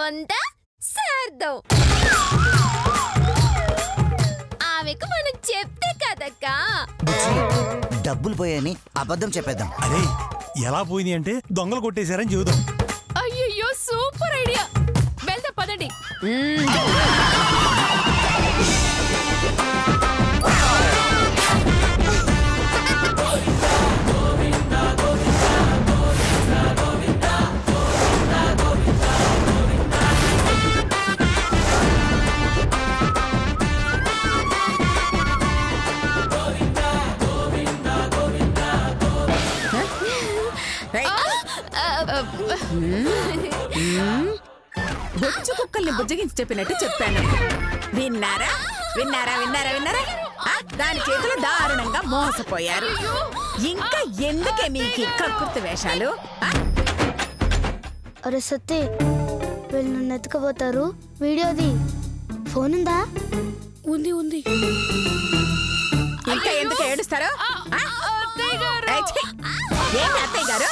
బొంద సార్థం ఆమెకు మనం చెప్తే కదక్కా డబ్బులు పోయాయని అబద్ధం చెప్పేద్దాం. అరే ఎలా పోయింది అంటే దొంగలు కొట్టేశారని చెబుదాం. అయ్యయ్యో సూపర్ ఐడియా. వెళ్దాం పదండి. బొచ్చు కుక్కల్ని బుజ్జగించి చెప్పినట్టు చెప్పాను. విన్నారా విన్నారా విన్నారా విన్నారా? దాని చేతిలో దారుణంగా మోసపోయారు. ఇంకా ఎందుకే మీకు కక్కుర్తి వేషాలు? అరే సత్తి, వీళ్ళు నన్ను ఎత్తుకపోతారు. వీడియోది ఫోన్ ఉందా? ఉంది ఉంది. ఇంకా ఎందుకు ఏడుస్తారు? ఏంటి అత్తయ్య గారు?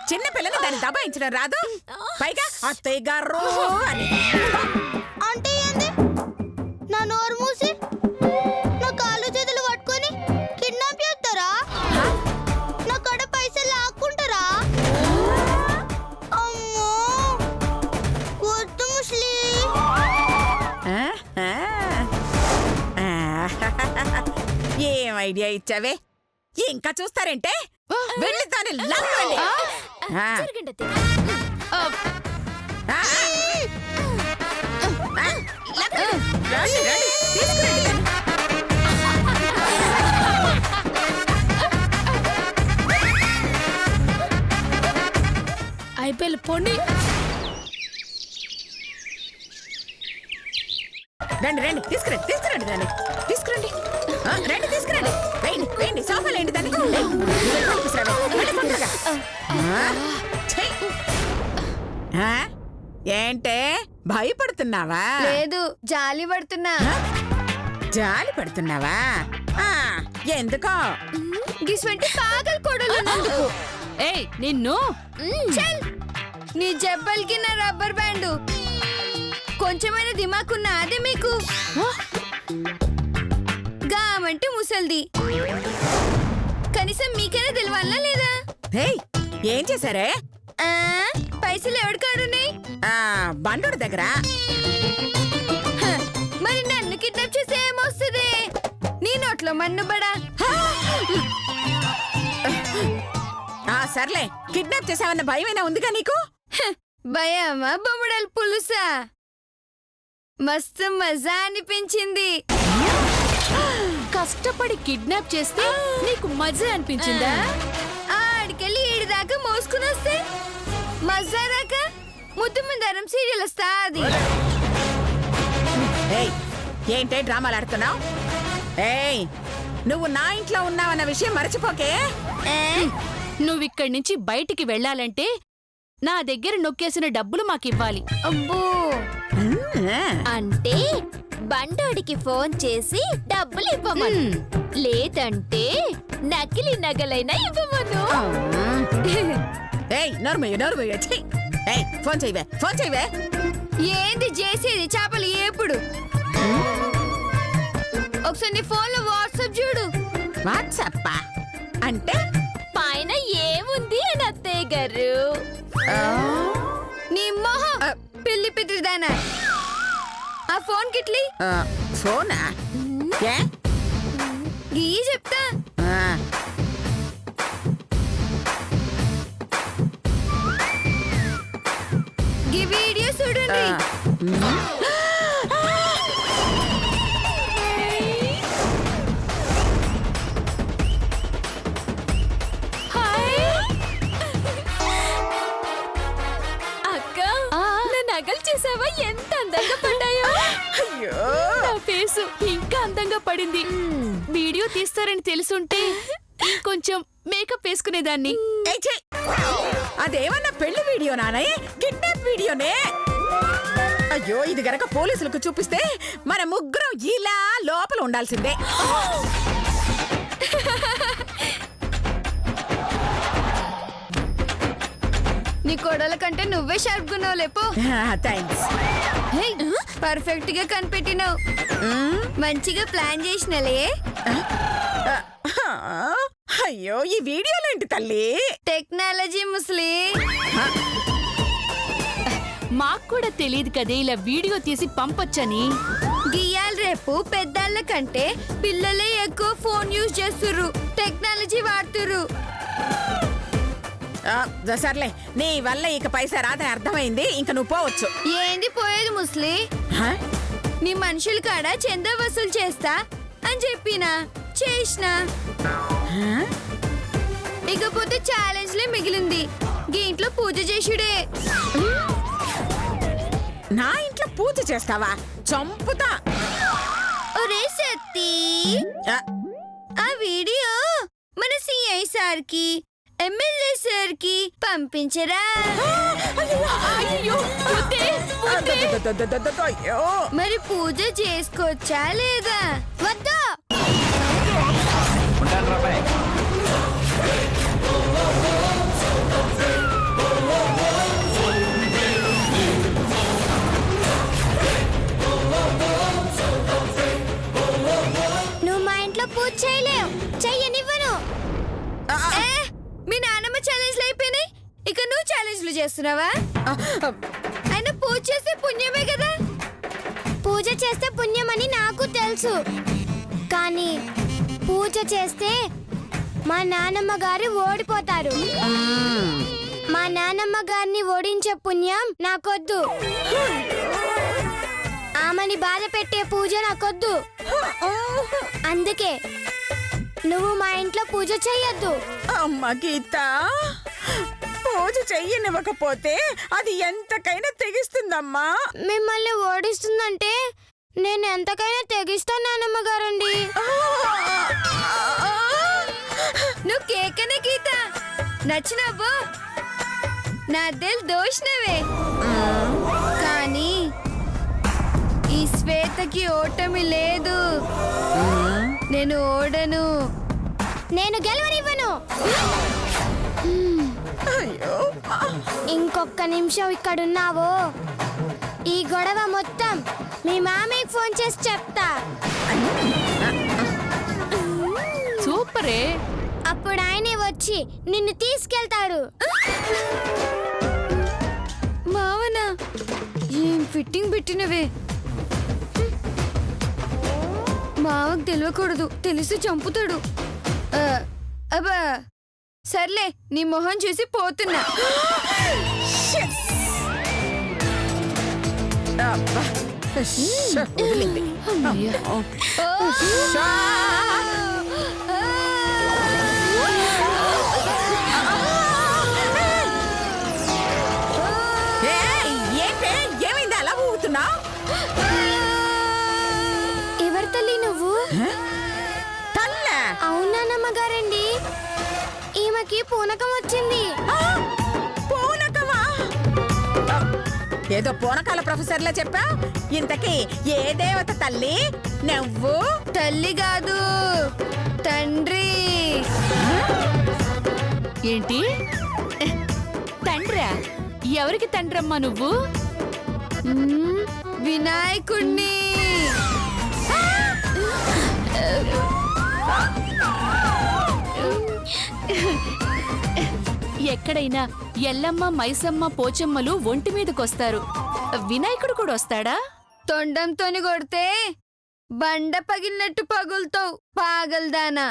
చిన్న పిల్లని దాన్ని దబాయించడం రాదు, పైగా అత్తయ్య గారు అని. అంటే ఏంది? నా నోరు మూసి నా కాళ్ళు చేతులు పట్టుకొని కిడ్నాప్ చేస్తారా? నా కడ పైసలు లాక్కుంటారా? అమ్మో వద్దు ముస్లి. ఏం ఐడియా ఇచ్చావే? ఇంకా చూస్తారంటే వెళ్ళి దాన్ని లాక్కండి. అయిపోయి పోండి. రండి రండి, తీసుకురండి తీసుకురండి దాన్ని తీసుకురండి. రండి తీసుకురండి. వేయండి వేయండి, సోఫాలు ఏంటి దాన్ని. ఏంటే భయపడుతున్నావా? లేదు, జాలి పడుతున్నా. జాలి పడుతున్నావా? ఎందుకో గిస్వంటి పాగల్ కొడలు. ఏయ్ నిన్ను. చల్, నీ జబ్బల్కి నా రబ్బర్ బ్యాండు. కొంచెమైనా దిమాకున్నా అదే మీకు. గామంటే ముసల్ది, కనీసం మీకైనా తెలియాలా లేదా? ఏం చేశారే? పైసలు ఎవడికాడున్నాయి? బండోడి దగ్గర. మరి నన్ను కిడ్నాప్ చేసి ఏమొస్తుంది? నీ నోట్లో మన్నుబడా. సర్లే, కిడ్నాప్ చేసావన్న భయమైనా ఉందిగా నీకు? భయమా బొమ్మడల్ పులుసా? మస్తు మజా అనిపించింది. కష్టపడి కిడ్నాప్ చేస్తే నీకు మజా అనిపించిందా? ఆడికెళ్ళి ఈడి దాకా మోసుకుని వస్తే మజా దాకా ముద్దు ముందరం సీరియల్ వస్తా. అది ఏంటే డ్రామాలు ఆడుతున్నావు? నువ్వు నా ఇంట్లో ఉన్నావన్న విషయం మర్చిపోకే. నువ్విక్కడి నుంచి బయటికి వెళ్ళాలంటే నా దగ్గర నొక్కేసిన డబ్బులు మాకివ్వాలి. అబ్బో, అంటే బండోడికి ఫోన్ చేసి డబ్బులు ఇవ్వమను, లేదంటే నకిలీ నగలైనా ఇవ్వమను. ఫోన్ చేయవే, ఫోన్ చేయవే. ఏంది చేసేది? చేపలు ఎప్పుడు? ఒకసారి నీ ఫోన్ లో వాట్సాప్ చూడు. వాట్సాప్ అంటే పైన ఏముంది అని అత్తయ్య గారు? నీ మొహం పిల్లి పిత్రిదానా. ఆ ఫోన్ కిట్లి ఫోనా? గీ చెప్తా. గీ వీడియో చూడండి. అక్క, నా నగలు చేసావా? ఎంత అందంగా పడ్డాయో. నా ఫేసు ఇంకా అందంగా పడింది. వీడియో తీస్తారని తెలుసుంటే కొంచెం మేకప్ వేసుకునేదాన్ని. అదేమన్నా పెళ్లి వీడియో నానే? కిడ్నాప్ వీడియోనే. అయ్యో, ఇది గనక పోలీసులకు చూపిస్తే మన ముగ్గురం ఇలా లోపల ఉండాల్సిందే. నీ కొడల కంటే నువ్వే షార్ప్ గున్నావు లేపో. థ్యాంక్స్. పర్ఫెక్ట్ గా కనిపెట్టినావు. మంచిగా ప్లాన్ చేసినలే. అయ్యో ఈ వీడియోలేంటి తల్లి? టెక్నాలజీ ముసలి. మాకు కూడా తెలియదు కదే ఇలా వీడియో తీసి పంపొచ్చని. గియ్యాల రేపు పెద్దాళ్ళ కంటే పిల్లలే ఎక్కువ ఫోన్ యూజ్ చేస్తుర్రు, టెక్నాలజీ వాడుతుర్రు. సర్లే, నీ వల్ల ఇక పైసా రాదని అర్థమైంది. ఇంక నువ్వు పోవచ్చు. ఏంది పోయేది ముసలి? నీ మనుషుల కాడ చందా వసూలు చేస్తా అని చెప్పినా చేసిన. ఇకపోతే ఛాలెంజ్ లే మిగిలింది. గీ ఇంట్లో పూజ చేసుడే. నా ఇంట్లో పూజ చేస్తావా? చంపుతా. ఒరే సత్తి, ఆ, ఆ వీడియో మన సిఐ సార్ కి, ఎమ్మెల్యే సార్ కి పంపించరా. అయ్యో వద్దే, వద్దే. అయ్యో మరి పూజ చేసుకోవచ్చా లేదా? వద్దా? నువ్వు మా ఇంట్లో పూజ చేయలేవు, చెయ్యనివ్వను. ఏ, మీ నాన్నమ్మ ఛాలెంజ్లు అయిపోయినాయి, ఇక నువ్వు ఛాలెంజ్లు చేస్తున్నావా? అయినా పూజ చేస్తే పుణ్యమే కదా. పూజ చేస్తే పుణ్యమని నాకు తెలుసు, కానీ పూజ చేస్తే మా నాన్నమ్మ గారు ఓడిపోతారు. మా నాన్నమ్మ గారిని ఓడించే పుణ్యం నాకొద్దు. ఆమెని బాధ పెట్టే పూజ నాకొద్దు. అందుకే నువ్వు మా ఇంట్లో పూజ చెయ్యొద్దు. అమ్మ గీత, పూజ చెయ్యనివ్వకపోతే అది ఎంతకైనా తెగిస్తుందమ్మా. మిమ్మల్ని ఓడిస్తుందంటే నేను ఎంతకైనా తెగిస్తాను నాన్నమ్మ గారండి. నువ్వు కేకనే గీత నచ్చినవ్వు, నా దిల్ దోషినవే. కానీ ఈ శ్వేతకి ఓటమి లేదు. నేను ఓడను. నేను గెలవనివ్వను. అయ్యో ఇంకొక్క నిమిషం ఇక్కడున్నావో ఈ గొడవ మొత్తం మీ మామయ్యకి ఫోన్ చేసి చెప్తా. సూపరే. అప్పుడు ఆయనే వచ్చి నిన్ను తీసుకెళ్తాడు. మావనా, ఏం ఫిట్టింగ్ పెట్టినవే. మావకు తెలియకూడదు, తెలిసి చంపుతాడు. అబ్బా సర్లే, నీ మొహం చూసి పోతున్నా. అబ్బా, వదిలింది. ఓ! ఏంటే, ఏమైంది అలా ఊగుతున్నావు? ఎవరి తల్లి నువ్వు? తల్ల అవునానమ్మ గారండి, ఈమెకి పూనకం వచ్చింది. పూనకమా? ఏదో పూనకాల ప్రొఫెసర్లా చెప్పా. ఇంతకీ ఏ దేవత తల్లి నువ్వు? తల్లి కాదు, తండ్రి. ఏంటి తండ్రా? ఎవరికి తండ్రమ్మా నువ్వు? వినాయకుణ్ణి. ఎక్కడైనా ఎల్లమ్మ, మైసమ్మ, పోచమ్మలు ఒంటి మీదకొస్తారు. వినాయకుడు కూడా వస్తాడా? తొండంతోని కొడితే బండ పగిలినట్టు పగులుతావు పాగల్దానా.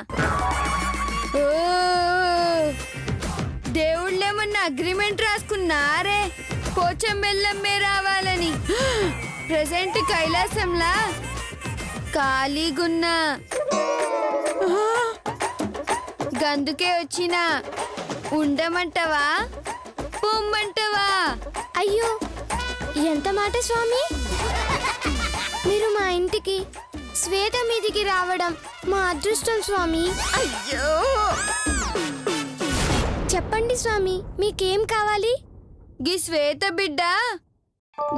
ఓ, దేవుళ్ళేమన్నా అగ్రిమెంట్ రాసుకున్నారే పోచమ్మెల్లమ్మే రావాలని. ప్రెసెంట్ కైలాసంలా ఖాళీగున్నా, గందుకే వచ్చినా. ఉండమంటవా పొమ్మంటవా? అయ్యో ఎంత మాట స్వామి, మీరు మా ఇంటికి శ్వేత మీదికి రావడం మా అదృష్టం స్వామి. అయ్యో చెప్పండి స్వామి, మీకేం కావాలి? గీ శ్వేత బిడ్డ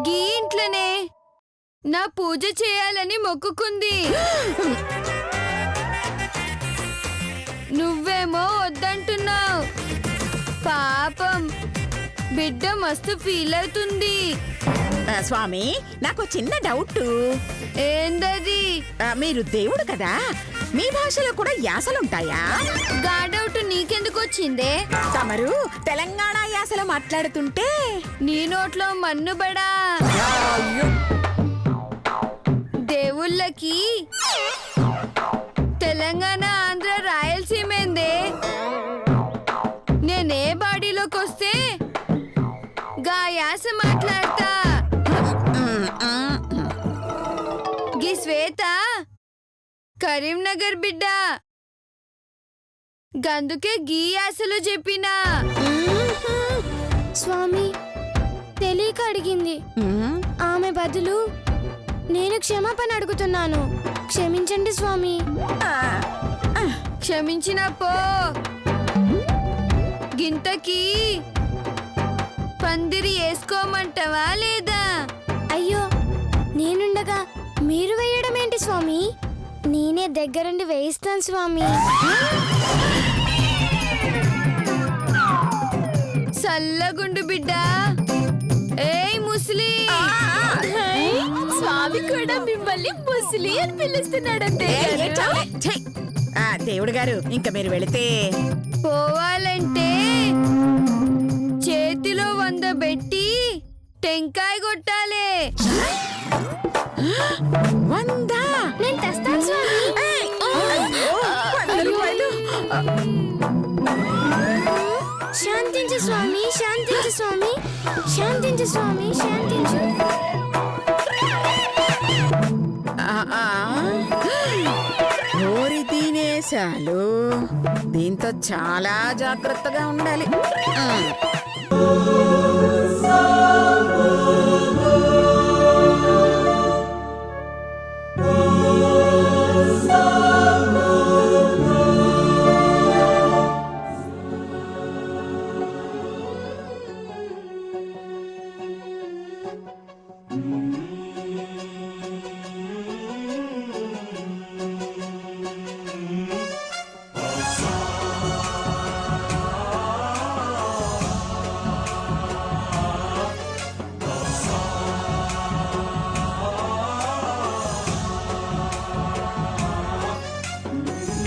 గీ ఇంట్లోనే నా పూజ చేయాలని మొక్కుకుంది. నువ్వేమో వద్దంటున్నావు. పాపం బిడ్డ మస్తు ఫీల్ అవుతుంది. స్వామి నాకు చిన్న డౌట్. ఏందది? మీరు దేవుడు కదా, మీ భాషలో కూడా యాసలుంటాయా? గా డౌట్ నీకెందుకు వచ్చిందే? తమరు తెలంగాణ యాసలో మాట్లాడుతుంటే నీ నోట్లో మన్నుబడా. దేవుళ్ళకి తెలంగాణ, ఆంధ్ర, రాయలసీమేందే. నేనే బాడీలోకి వస్తే గా యాస మాట్లాడతా. గీ శ్వేత కరీంనగర్ బిడ్డ, గందుకే గీ యాసలో చెప్పినా. స్వామి తెలియక అడిగింది. ఆమె బదులు నేను క్షమాపణ అడుగుతున్నాను. క్షమించండి స్వామి. క్షమించిన పో. గింతకి పందిరి వేసుకోమంటావా లేదా? అయ్యో నేనుండగా మీరు వేయడం ఏంటి స్వామి? నేనే దగ్గరుండి వేయిస్తాను స్వామి. సల్లగుండు బిడ్డ. ఏయ్ ముస్లి, స్వామి కూడా మిమ్మల్ని ముసలి అని పిలుస్తున్నాడంతే. దేవుడు గారు ఇంకా మీరు వెళితే పోవాలంటే చేతిలో 100 పెట్టి టెంకాయ కొట్టాలి. 100? నేను తెస్తాను స్వామి. అయ్యో, 100 రూపాయలు. శాంతించు స్వామి, శాంతించు స్వామి, శాంతించు స్వామి, శాంతించు. ఓరి తినేశాలు. దీంతో చాలా జాగ్రత్తగా ఉండాలి.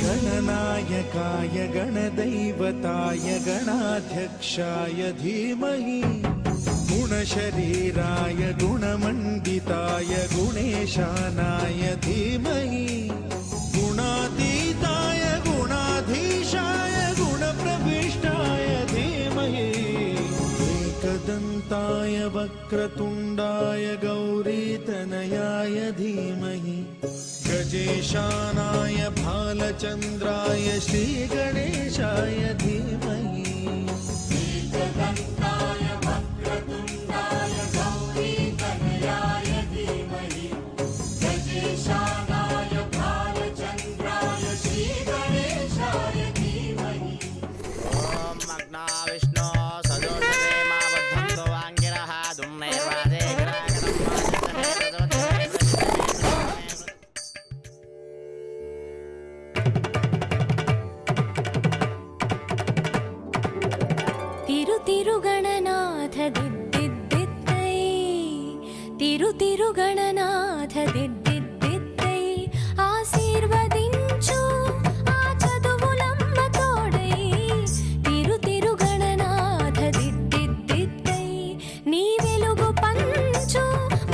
गणनायकाय गणदैवताय गणाध्यक्षाय धीमहि गुणशरीराय गुणमण्डिताय गुणेशानाय धीमहि गुणातीताय गुणाधीशाय गुणप्रविष्टाय धीमहि एकदन्ताय वक्रतुण्डाय गौरीतनयाय धीमहि गजेशानाय भालचन्द्राय श्रीगणेशाय धीमहि एकदन्ताय वक्रतुण्डाय गौरीतनयाय धीमहि गजेशानाय भालचन्द्राय श्रीगणेशाय धीमहि ॐ मग्ना विष्णो सदोषते मा बद्धन्तो वाङ्गिरः दुम्नैर्वादे తిరుగణనాథ దిద్దిద్దిద్దై తిరుగణనాథ దిద్దిద్దిద్దై ఆశీర్వదించు ఆ చదువులమ్మ తోడై తిరుగణనాథ దిద్దిద్దిద్దై నీ వెలుగు పంచు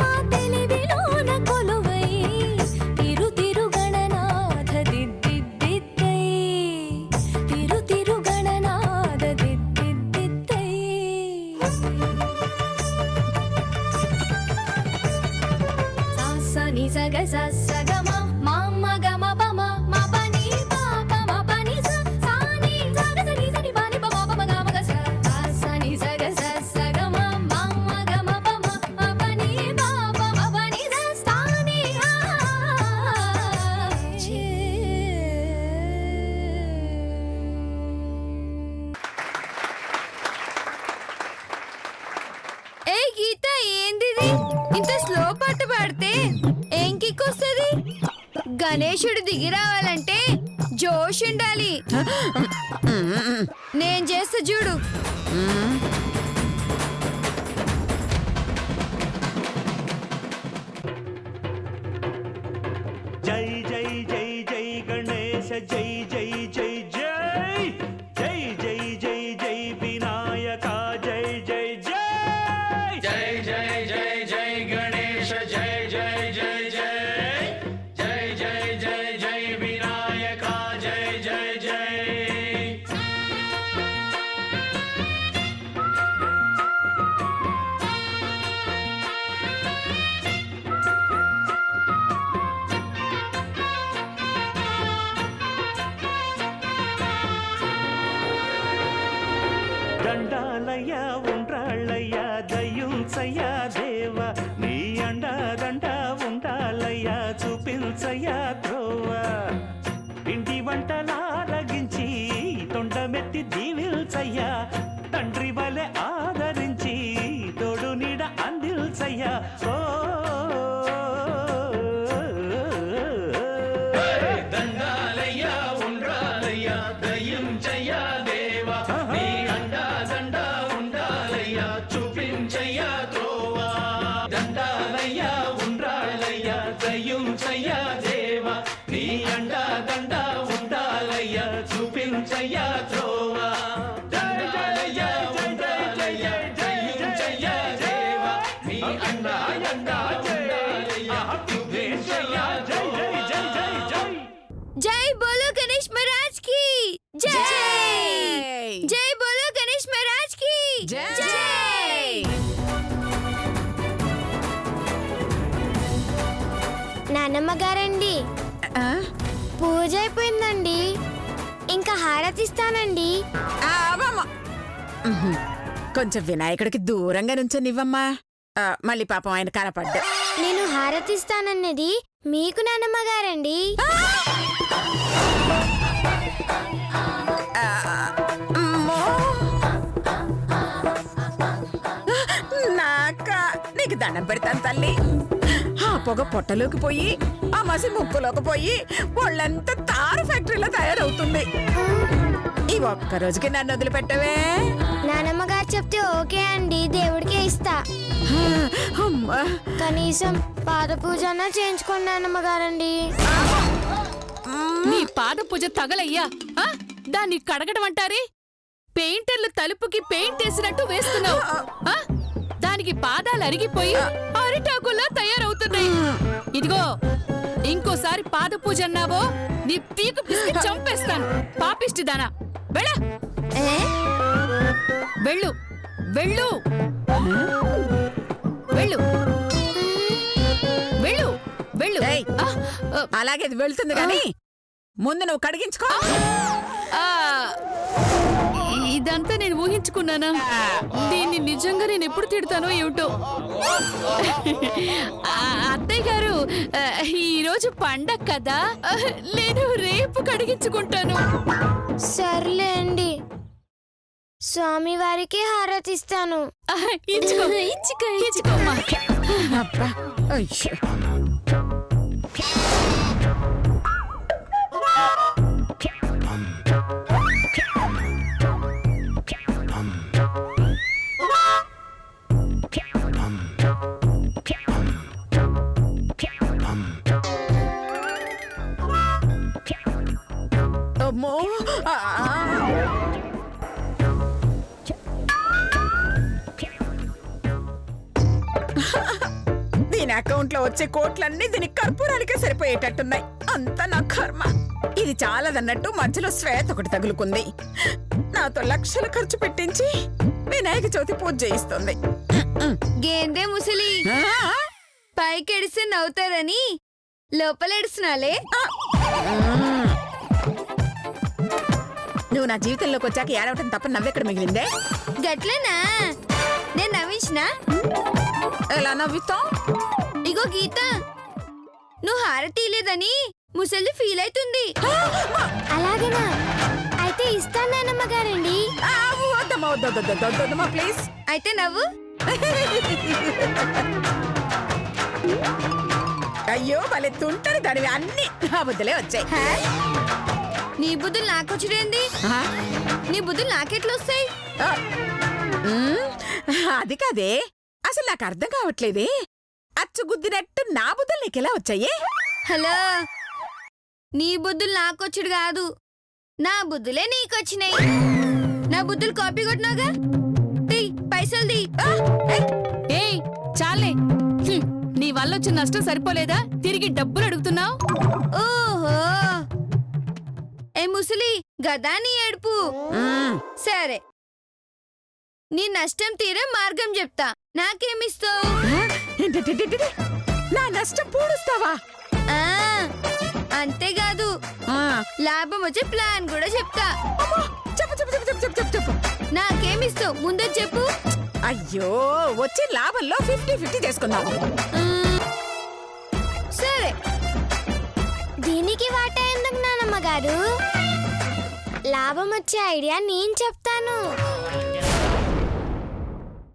మా తెలివిలోన కొలువై తిరుగణనాథ దిద్దిద్దిద్దై తిరుగణనాథ దిద్దిద్దిద్దై సాసని సగ సగమ మామ గమ పమ మ పని పాప మ పని స సాని సగ సని సని పని పమ పమ గమ గ సాసని సగ సగమ మామ గమ పమ మ పని పాప మ పని స సాని ఏ గీత, ఏందిది? ఇంత స్లో పాట పాడితే ఏం కిక్ వస్తుంది? గణేశుడు దిగి రావాలంటే జోష్ ఉండాలి. నేను చేస్తా చూడు. దండాలయ్యా ఉండ్రాళ్ళయ్యా దయ్యుంచయ్యా దేవా నీ అండాదండ ఉండాలయ్యా చూపించయ్యా త్రోవా ఇంటి వంటలారగించి తొండమెత్తి దీవిల్చయ్యా తండ్రి వలె ఆదరించి తోడు నీడ అందిల్చయ్యా ఓ దండాలయ్యా ఉండ్రాలయ్యా దయ్యుంచయ్యా దేవా నీ అండాదండ ఉండాలయ్యా చూపించయ్యా త్రోవా దండాలయ్యా ఉండ్రాలయ్యా దయ్యుంచయ్యా దేవా నీ అండాదండ ఉండాలయ్యా చూపించయ్యా త్రోవా దండాలయ్యా ఉండ్రాలయ్యా దయ్యుంచయ్యా దేవా నీ అండాదండ ఉండాలయ్యా చూపించయ్యా జై జై జై జై జై జై బోలో గణేష్ మహారాజ్ కి జై జై బోలో గణేష్ మహారాజ్ కి జై నానమ్మ గారండి, ఆ? పూజ అయిపోయిందండి. ఇంకా హారతిస్తానండి. ఆ, అమ్మమ్మ. కొంచెం వినాయకుడికి దూరంగా నుంచొనివ్వమ్మా. మళ్ళీ పాపం ఆయన కనపడ్డా. నేను హారతిస్తానన్నది మీకు నానమ్మ గారండి. అమ్మో! నాకా నీకు దండం పెడతాను తల్లి. ఆ పొగ పొట్టలోకి పోయి ఆ మసి ముక్కులోకి పోయి ఒళ్ళంతా తారు ఫ్యాక్టరీలో తయారవుతుంది. ఈ ఒక్క రోజుకి నన్ను వదిలిపెట్టవే. నానమ్మ గారు చెప్తే ఓకే అండి, దేవుడికే ఇస్తా. అమ్మా. కనీసం పాద పూజ అన్నా చేయించుకోండి నానమ్మ గారండి. నీ పాద పూజ తగలయ్యా ఆ? దాన్ని కడగడం అంటారే? పెయింటర్లు తలుపుకి పెయింట్ వేసినట్టు వేస్తున్నావు ఆ? దానికి పాదాలు అరిగిపోయి అరిటాకుల్లా తయారవుతున్నాయి. ఇదిగో ఇంకోసారి పాద పూజ అన్నావో నీ పీకు పిసికి చంపేస్తాను. పాపిష్టిదానా వెళ్ళ వెళ్ళు వెళ్ళు వెళ్ళు వెళ్ళు వెళ్ళు ఏయ్, ఆ, ఆ, అలాగే అది వెళ్తుంది కానీ ముందు నువ్వు కడిగించుకో. ఆ, ఇదంతా నేను ఊహించుకున్నానా? దీన్ని నిజంగా నేను ఎప్పుడు తిడతానో ఏమిటో. ఆ, అత్తయ్య గారు, ఈరోజు పండగ కదా, నేను రేపు కడిగించుకుంటాను. సర్లేండి, స్వామివారికి హారతిస్తాను. ఇచ్చుకో ఇచ్చుకో ఇచ్చుకోమ్మా. అబ్బా, అయ్యో. అమ్మో! ఆ! దీని అకౌంట్ లో వచ్చే కోట్లన్నీ దీని కర్పూరానికే సరిపోయేటట్టున్నాయి. అంతా నా కర్మ. ఇది చాలదన్నట్టు మధ్యలో శ్వేత ఒకటి తగులుకుంది. నాతో లక్షలు ఖర్చు పెట్టించి వినాయక చవితి పూజ చేయిస్తుంది. గేందే ముసలి ఆ? పైకెడిస్తే నవ్వుతారని లోపలెడుస్తున్నాలే. నువ్వు నా జీవితంలోకి వచ్చాక ఏడవటం తప్ప నవ్వెక్కడ మిగిలిందే? గట్లనా? నేను నవ్వించినా? ఎలా నవ్వుతావు? ఇగో గీత, నువ్వు హారతి లేదని ముసలి ఫీల్ అవుతుంది. అలాగేనా? అయితే ఇస్తాను నానమ్మ గారండి. వద్దమ్మా, వద్దమ్మా ప్లీజ్. అయితే నవ్వు. అయ్యో భలే తుంటరి దానివి, అన్ని నా బుద్ధులే వచ్చాయి. హే? నీ బుద్ధులు నాకొచ్చుడేంది? ఆ? నీ బుద్ధులు నాకెట్లొస్తాయి? ఆ. అది కాదే, అసలు నాకు అర్థం కావట్లేదే. అచ్చుగుద్దినట్టు నా బుద్ధులు నీకెలా వచ్చాయి? హలో, నీ బుద్ధులు నాకొచ్చుడు కాదు, నా బుద్ధులే నీకొచ్చినాయి. నా బుద్ధులు కాపీ కొట్టినాగా, పైసలు ది. ఏయ్ చాలే, నీ వల్ల వచ్చిన నష్టం సరిపోలేదా? తిరిగి డబ్బులు అడుగుతున్నావు. ఓహో, ఏ ముసలి గదా నీ ఏడుపు. సరే, నీ నష్టం తీరే మార్గం చెప్తా. నాకేమిస్తావు? ఏంటేంటేంటేంటే? నా నష్టం పూడుస్తావా? ఆ, అంతేకాదు, ఆ. లాభం వచ్చే ప్లాన్ కూడా చెప్తా. అమ్మో, చెప్పు చెప్పు చెప్పు చెప్పు చెప్పు చెప్పు. నాకేమిస్తావు ముందే చెప్పు. అయ్యో వచ్చే లాభంలో 50-50 చేసుకుందాం. సరే, దీనికి వాటా ఎందుకు నానమ్మ గారు? లాభం వచ్చే ఐడియా నేను చెప్తాను.